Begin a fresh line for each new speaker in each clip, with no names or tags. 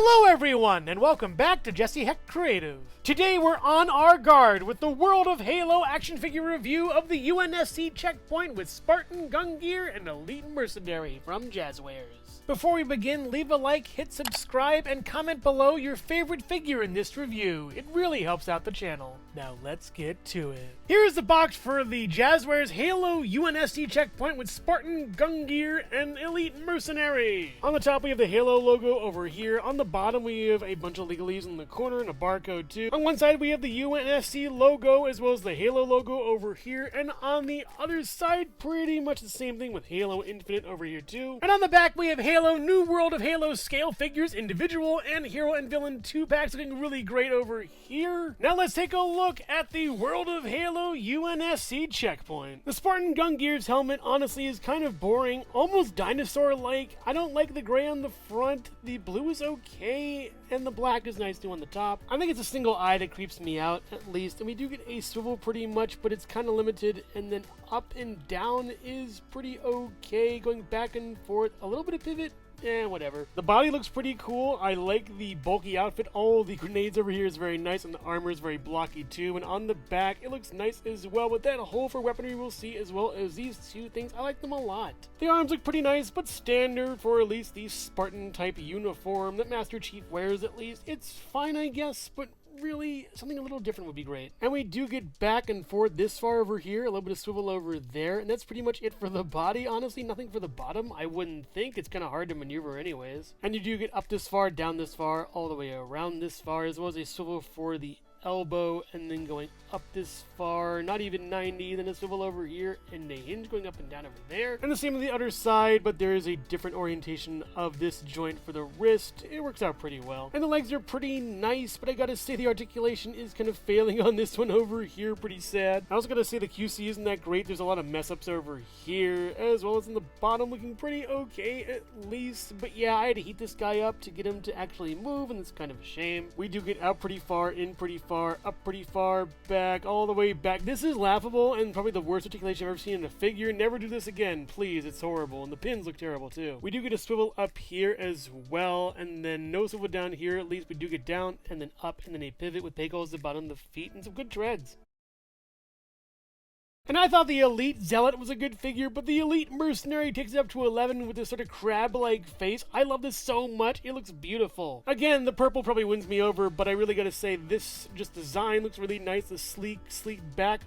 Hello everyone, and welcome back to Jesse Hecht Creative. Today we're on our guard with the World of Halo action figure review of the USNC checkpoint with Spartan Gungir and Elite Mercenary from Jazwares. Before we begin, leave a like, hit subscribe, and comment below your favorite figure in this review. It really helps out the channel. Now let's get to it. Here's the box for the Jazwares Halo USNC checkpoint with Spartan Gungir and Elite Mercenary. On the top we have the Halo logo over here. On the bottom we have a bunch of legalese in the corner and a barcode too. On one side we have the USNC logo as well as the Halo logo over here. And on the other side, pretty much the same thing with Halo Infinite over here too. And on the back we have Halo New World of Halo scale figures, individual and hero and villain 2-packs looking really great over here. Now let's take a look at the World of Halo USNC checkpoint. The Spartan Gungir's helmet honestly is kind of boring, almost dinosaur-like. I don't like the gray on the front. The blue is okay, and the black is nice too on the top. I think it's a single eye that creeps me out, at least. And we do get a swivel pretty much, but it's kind of limited. And then up and down is pretty okay. Going back and forth, a little bit of pivot. Whatever. The body looks pretty cool. I like the bulky outfit. All the grenades over here is very nice, and the armor is very blocky too. And on the back, it looks nice as well. With that hole for weaponry we'll see, as well as these two things, I like them a lot. The arms look pretty nice, but standard for at least the Spartan type uniform that Master Chief wears at least. It's fine, I guess, but really, something a little different would be great. And we do get back and forth this far over here, a little bit of swivel over there, and that's pretty much it for the body. Honestly, nothing for the bottom, I wouldn't think. It's kind of hard to maneuver anyways. And you do get up this far, down this far, all the way around this far, as well as a swivel for the elbow, and then going up this far, not even 90, then a swivel over here, and a hinge going up and down over there. And the same on the other side, but there is a different orientation of this joint for the wrist. It works out pretty well. And the legs are pretty nice, but I gotta say the articulation is kind of failing on this one over here, pretty sad. I also gotta say the QC isn't that great. There's a lot of mess ups over here, as well as in the bottom, looking pretty okay at least. But yeah, I had to heat this guy up to get him to actually move, and it's kind of a shame. We do get out pretty far, in pretty far, up pretty far, back, all the way back. This is laughable and probably the worst articulation I've ever seen in a figure. Never do this again, please. It's horrible, and the pins look terrible too. We do get a swivel up here as well, and then no swivel down here. At least we do get down and then up, and then a pivot with peg holes at the bottom of the feet and some good treads. And I thought the Elite Zealot was a good figure, but the Elite Mercenary takes it up to 11 with this sort of crab-like face. I love this so much. It looks beautiful. Again, the purple probably wins me over, but I really gotta say this just design looks really nice. The sleek back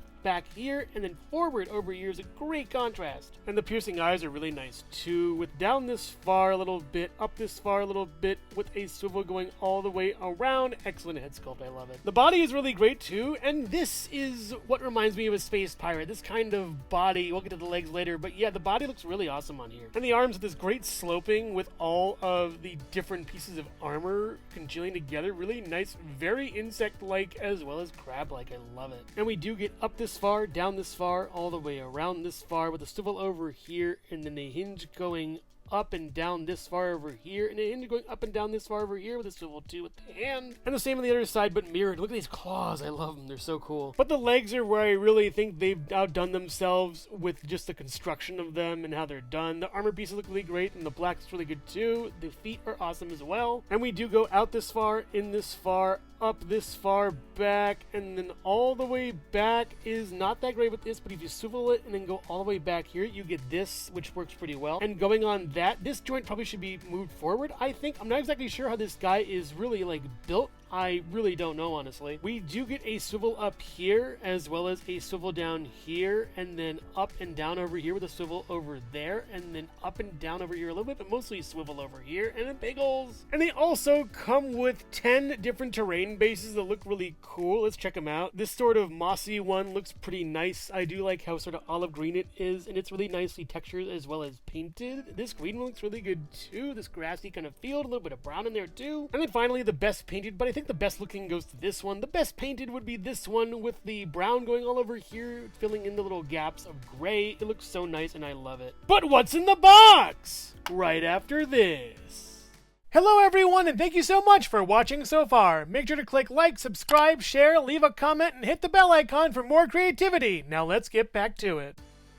here, and then forward over here is a great contrast. And the piercing eyes are really nice too, with down this far a little bit, up this far a little bit, with a swivel going all the way around. Excellent head sculpt, I love it. The body is really great too, and this is what reminds me of a space pirate. This kind of body, we'll get to the legs later, but yeah, the body looks really awesome on here. And the arms with this great sloping with all of the different pieces of armor congealing together. Really nice, very insect-like as well as crab-like. I love it. And we do get up this far, down this far, all the way around this far with a swivel over here, and then a hinge going up and down this far over here, and a hinge going up and down this far over here with a swivel too with the hand. And the same on the other side, but mirrored. Look at these claws. I love them. They're so cool. But the legs are where I really think they've outdone themselves with just the construction of them and how they're done. The armor pieces look really great, and the black is really good too. The feet are awesome as well. And we do go out this far, in this far, up this far, back, and then all the way back is not that great with this, but if you swivel it and then go all the way back here, you get this, which works pretty well. And going on that, this joint probably should be moved forward, I think. I'm not exactly sure how this guy is really like built. I really don't know, honestly. We do get a swivel up here, as well as a swivel down here, and then up and down over here with a swivel over there, and then up and down over here a little bit, but mostly swivel over here, and then big holes. And they also come with 10 different terrain bases that look really cool. Let's check them out. This sort of mossy one looks pretty nice. I do like how sort of olive green it is, and it's really nicely textured as well as painted. This green one looks really good too. This grassy kind of field, a little bit of brown in there too. And then finally the best painted, but I think the best looking goes to this one. The best painted would be this one with the brown going all over here, filling in the little gaps of gray. It looks so nice and I love it. But what's in the box? Right after this. Hello everyone, and thank you so much for watching so far. Make sure to click like, subscribe, share, leave a comment, and hit the bell icon for more creativity. Now let's get back to it.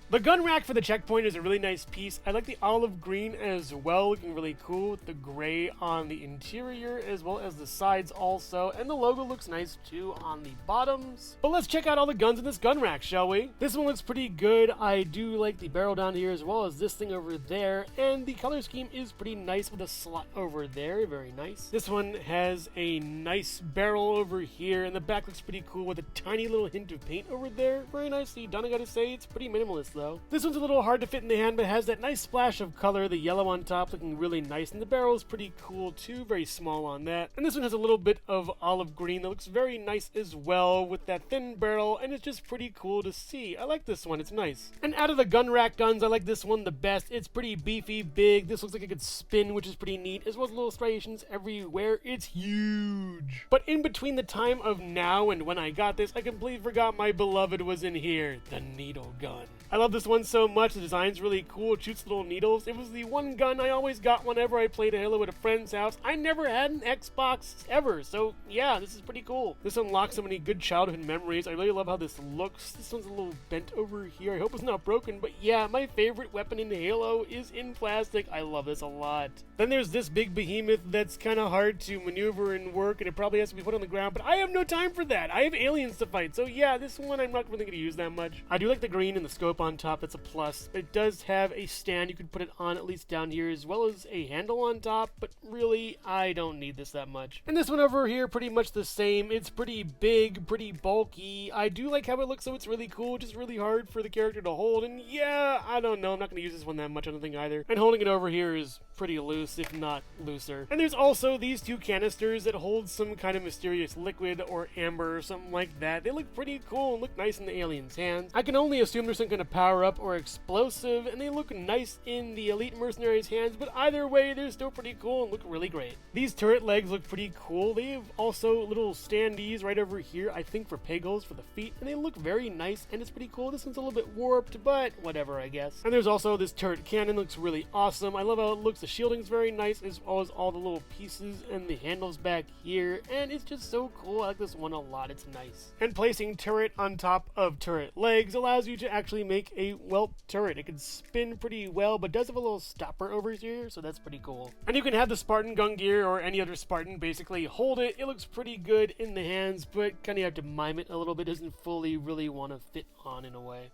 The gun rack for the checkpoint is a really nice piece. I like the olive green as well, looking really cool with the gray on the interior as well as the sides also, and the logo looks nice too on the bottoms. But let's check out all the guns in this gun rack, shall we? This one looks pretty good. I do like the barrel down here as well as this thing over there, and the color scheme is pretty nice with a slot over there, very nice. This one has a nice barrel over here, and the back looks pretty cool with a tiny little hint of paint over there. Very nicely done, I gotta say. It's pretty minimalist though. This one's a little hard to fit in the hand, but it has that nice splash of color, the yellow on top looking really nice, and the barrel is pretty cool too, very small on that. And this one has a little bit of olive green that looks very nice as well with that thin barrel, and it's just pretty cool to see. I like this one, it's nice. And out of the gun rack guns, I like this one the best. It's pretty beefy, big. This looks like it could spin, which is pretty neat, as well as little striations everywhere. It's huge. But in between the time of now and when I got this, I completely forgot my beloved was in here, the needle gun. I love this one so much. The design's really cool. It shoots little needles. It was the one gun I always got whenever I played Halo at a friend's house. I never had an Xbox ever, so yeah, this is pretty cool. This unlocks so many good childhood memories. I really love how this looks. This one's a little bent over here. I hope it's not broken, but yeah, my favorite weapon in Halo is in plastic. I love this a lot. Then there's this big behemoth that's kind of hard to maneuver and work, and it probably has to be put on the ground, but I have no time for that. I have aliens to fight, so yeah, this one I'm not really going to use that much. I do like the green and the scope on top. That's a plus. It does have a stand you could put it on, at least down here, as well as a handle on top, but really, I don't need this that much. And this one over here, pretty much the same. It's pretty big, pretty bulky. I do like how it looks, so it's really cool, just really hard for the character to hold, and yeah, I don't know, I'm not going to use this one that much, I don't think either. And holding it over here is pretty loose, if not looser. And there's also these two canisters that hold some kind of mysterious liquid or amber or something like that. They look pretty cool and look nice in the alien's hands. I can only assume there's some kind of power up or explosive, and they look nice in the elite mercenary's hands, but either way, they're still pretty cool and look really great. These turret legs look pretty cool. They have also little standees right over here, I think for peg holes for the feet, and they look very nice, and it's pretty cool. This one's a little bit warped, but whatever, I guess. And there's also this turret cannon, looks really awesome. I love how it looks. The shielding's very nice, as well as all the little pieces and the handles back here, and it's just so cool. I like this one a lot. It's nice. And placing turret on top of turret legs allows you to actually make a whelp turret. It can spin pretty well, but does have a little stopper over here, so that's pretty cool. And you can have the Spartan Gungir or any other Spartan basically hold it. It looks pretty good in the hands, but kind of have to mime it a little bit. It doesn't fully really want to fit on in a way.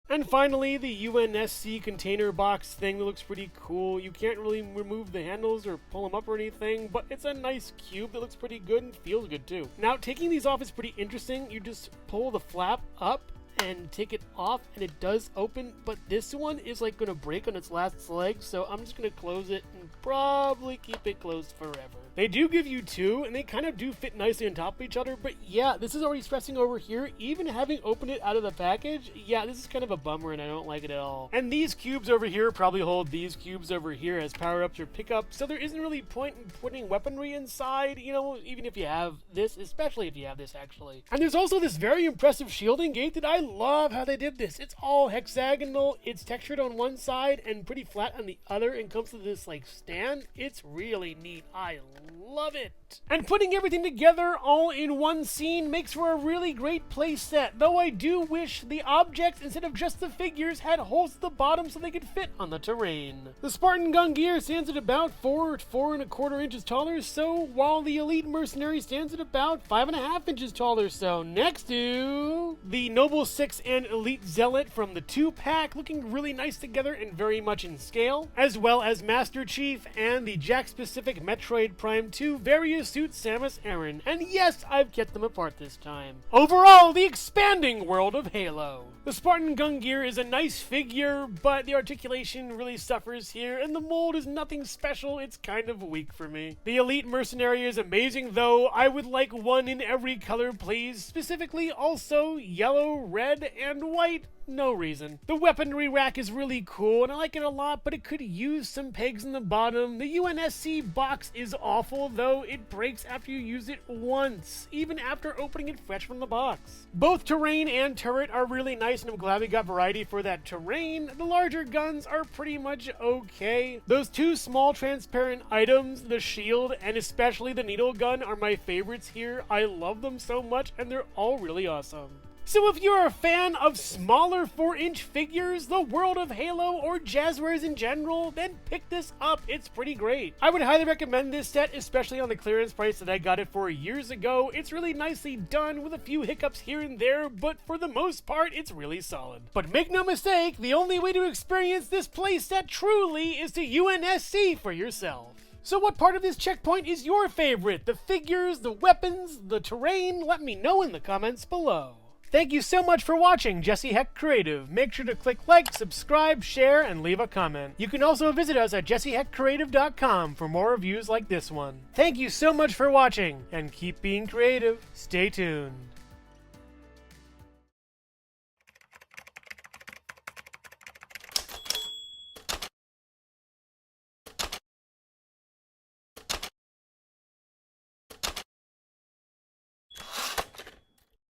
And finally, the UNSC container box thing that looks pretty cool. You can't really remove the handles or pull them up or anything, but it's a nice cube that looks pretty good and feels good too. Now, taking these off is pretty interesting. You just pull the flap up and take it off, and it does open, but this one is like going to break on its last leg, so I'm just going to close it and probably keep it closed forever. They do give you two, and they kind of do fit nicely on top of each other, but yeah, this is already stressing over here. Even having opened it out of the package, yeah, this is kind of a bummer, and I don't like it at all. And these cubes over here probably hold these cubes over here as power-ups or pickups, so there isn't really point in putting weaponry inside, you know, even if you have this, especially if you have this, actually. And there's also this very impressive shielding gate that I love how they did this. It's all hexagonal, it's textured on one side and pretty flat on the other, and comes to this, like, stand. It's really neat. I love it. And putting everything together all in one scene makes for a really great play set, though I do wish the objects, instead of just the figures, had holes at the bottom so they could fit on the terrain. The Spartan Gungir stands at about 4.25 inches taller, so while the Elite Mercenary stands at about 5.5 inches taller, so next to the Noble 6 and Elite Zealot from the 2-pack, looking really nice together and very much in scale, as well as Master Chief and the Jack-specific Metroid Prime 2 various suit Samus Aran, and yes, I've kept them apart this time. Overall, the expanding world of Halo. The Spartan Gungir is a nice figure, but the articulation really suffers here, and the mold is nothing special. It's kind of weak for me. The Elite Mercenary is amazing, though. I would like one in every color, please. Specifically, also yellow, red, and white. No reason. The weaponry rack is really cool, and I like it a lot, but it could use some pegs in the bottom. The UNSC box is awful, though it breaks after you use it once, even after opening it fresh from the box. Both terrain and turret are really nice, and I'm glad we got variety for that terrain. The larger guns are pretty much okay. Those two small transparent items, the shield and especially the needle gun, are my favorites here. I love them so much, and they're all really awesome. So if you're a fan of smaller 4-inch figures, the world of Halo, or Jazwares in general, then pick this up. It's pretty great. I would highly recommend this set, especially on the clearance price that I got it for years ago. It's really nicely done with a few hiccups here and there, but for the most part, it's really solid. But make no mistake, the only way to experience this playset truly is to UNSC for yourself. So what part of this checkpoint is your favorite? The figures, the weapons, the terrain? Let me know in the comments below. Thank you so much for watching Jesse Hecht Creative. Make sure to click like, subscribe, share, and leave a comment. You can also visit us at jessehechtcreative.com for more reviews like this one. Thank you so much for watching, and keep being creative. Stay tuned.